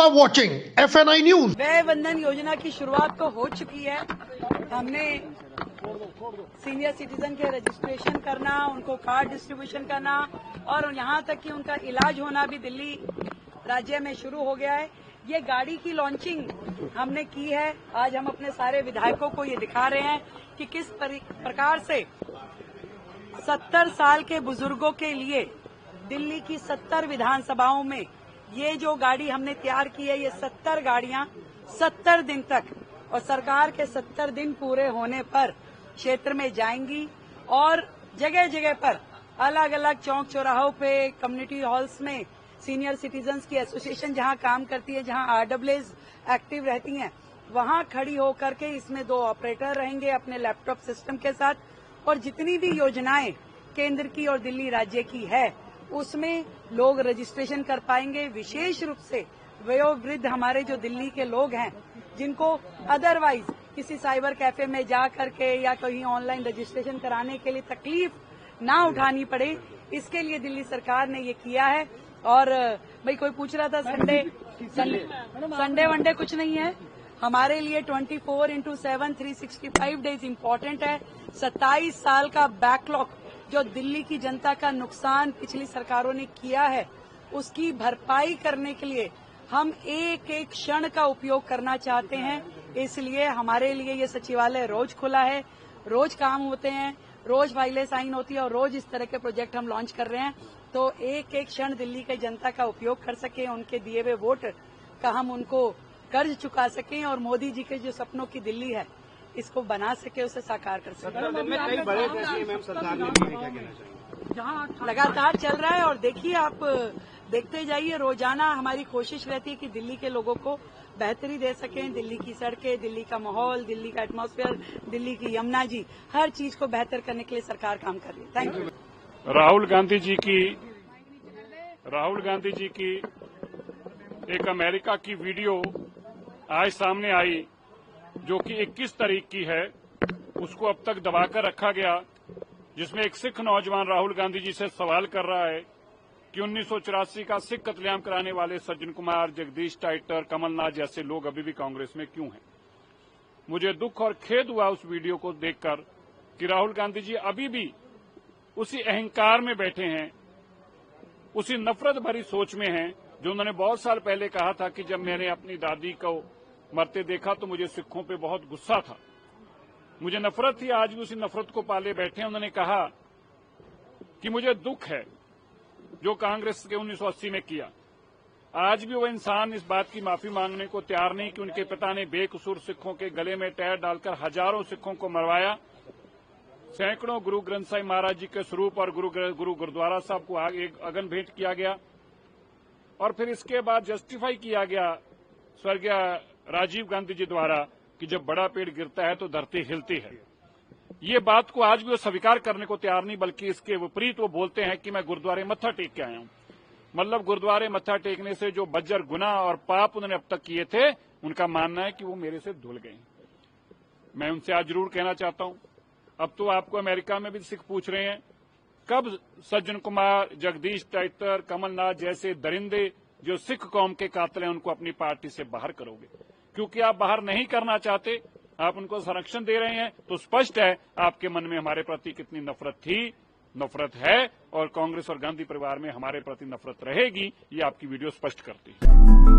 are watching FNI News. वय वंदन योजना की शुरुआत तो हो चुकी है। हमने सीनियर सिटीजन के रजिस्ट्रेशन करना, उनको कार्ड डिस्ट्रीब्यूशन करना और यहाँ तक कि उनका इलाज होना भी दिल्ली राज्य में शुरू हो गया है। ये गाड़ी की लॉन्चिंग हमने की है। आज हम अपने सारे विधायकों को ये दिखा रहे हैं कि किस प्रकार से 70 साल के बुजुर्गों के लिए दिल्ली की 70 विधानसभाओं में ये जो गाड़ी हमने तैयार की है, ये 70 गाड़ियां 70 दिन तक और सरकार के 70 दिन पूरे होने पर क्षेत्र में जाएंगी और जगह जगह पर अलग अलग चौक चौराहों पे, कम्युनिटी हॉल्स में सीनियर सिटीजन्स की एसोसिएशन जहां काम करती है, जहां आरडब्ल्यूएज एक्टिव रहती हैं, वहां खड़ी होकर के इसमें 2 ऑपरेटर रहेंगे अपने लैपटॉप सिस्टम के साथ और जितनी भी योजनाएं केंद्र की और दिल्ली राज्य की है उसमें लोग रजिस्ट्रेशन कर पाएंगे। विशेष रूप से वयोवृद्ध हमारे जो दिल्ली के लोग हैं जिनको अदरवाइज किसी साइबर कैफे में जा करके या कहीं ऑनलाइन रजिस्ट्रेशन कराने के लिए तकलीफ ना उठानी पड़े, इसके लिए दिल्ली सरकार ने ये किया है। और भाई कोई पूछ रहा था संडे वनडे कुछ नहीं है हमारे लिए। 24/7 365 डेज इम्पोर्टेंट है। 27 साल का बैकलॉग जो दिल्ली की जनता का नुकसान पिछली सरकारों ने किया है उसकी भरपाई करने के लिए हम एक एक क्षण का उपयोग करना चाहते हैं। इसलिए हमारे लिए ये सचिवालय रोज खुला है, रोज काम होते हैं, रोज फाइलें साइन होती है और रोज इस तरह के प्रोजेक्ट हम लॉन्च कर रहे हैं। तो एक एक क्षण दिल्ली की जनता का उपयोग कर सकें, उनके दिए हुए वोट का हम उनको कर्ज चुका सकें और मोदी जी के जो सपनों की दिल्ली है इसको बना सके, उसे साकार कर सके। कई बड़े फैसले मैम सरकार ने लिए, क्या कहना चाहिए? लगातार चल रहा है और देखिए आप देखते जाइए, रोजाना हमारी कोशिश रहती है कि दिल्ली के लोगों को बेहतरी दे सकें। दिल्ली की सड़कें, दिल्ली का माहौल, दिल्ली का एटमॉस्फेयर, दिल्ली की यमुना जी, हर चीज को बेहतर करने के लिए सरकार काम कर रही है। Thank you. राहुल गांधी जी की एक अमेरिका की वीडियो आज सामने आई जो कि 21 तारीख की है, उसको अब तक दबाकर रखा गया, जिसमें एक सिख नौजवान राहुल गांधी जी से सवाल कर रहा है कि 1984 का सिख कत्लेआम कराने वाले सज्जन कुमार, जगदीश टाइटर, कमलनाथ जैसे लोग अभी भी कांग्रेस में क्यों हैं। मुझे दुख और खेद हुआ उस वीडियो को देखकर कि राहुल गांधी जी अभी भी उसी अहंकार में बैठे हैं, उसी नफरत भरी सोच में हैं जो उन्होंने बहुत साल पहले कहा था कि जब मैंने अपनी दादी को मरते देखा तो मुझे सिखों पे बहुत गुस्सा था, मुझे नफरत थी। आज भी उसी नफरत को पाले बैठे हैं। उन्होंने कहा कि मुझे दुख है जो कांग्रेस के 1980 में किया। आज भी वो इंसान इस बात की माफी मांगने को तैयार नहीं कि उनके पिता ने बेकसूर सिखों के गले में टायर डालकर हजारों सिखों को मरवाया, सैकड़ों गुरु ग्रंथ साहिब महाराज जी के स्वरूप और गुरु गुरुद्वारा साहब को एक अगन भेंट किया गया और फिर इसके बाद जस्टिफाई किया गया स्वर्गीय राजीव गांधी जी द्वारा कि जब बड़ा पेड़ गिरता है तो धरती हिलती है। ये बात को आज भी वो स्वीकार करने को तैयार नहीं, बल्कि इसके विपरीत वो बोलते हैं कि मैं गुरुद्वारे मत्था टेक के आया हूं। मतलब गुरुद्वारे मत्था टेकने से जो बज्जर गुनाह और पाप उन्होंने अब तक किए थे, उनका मानना है कि वो मेरे से धुल गए। मैं उनसे आज जरूर कहना चाहता हूं, अब तो आपको अमेरिका में भी सिख पूछ रहे हैं कब सज्जन कुमार, जगदीश टाइटर, कमलनाथ जैसे दरिंदे जो सिख कौम के कातिल हैं उनको अपनी पार्टी से बाहर करोगे। क्योंकि आप बाहर नहीं करना चाहते, आप उनको संरक्षण दे रहे हैं, तो स्पष्ट है आपके मन में हमारे प्रति कितनी नफरत थी, नफरत है और कांग्रेस और गांधी परिवार में हमारे प्रति नफरत रहेगी। ये आपकी वीडियो स्पष्ट करती है।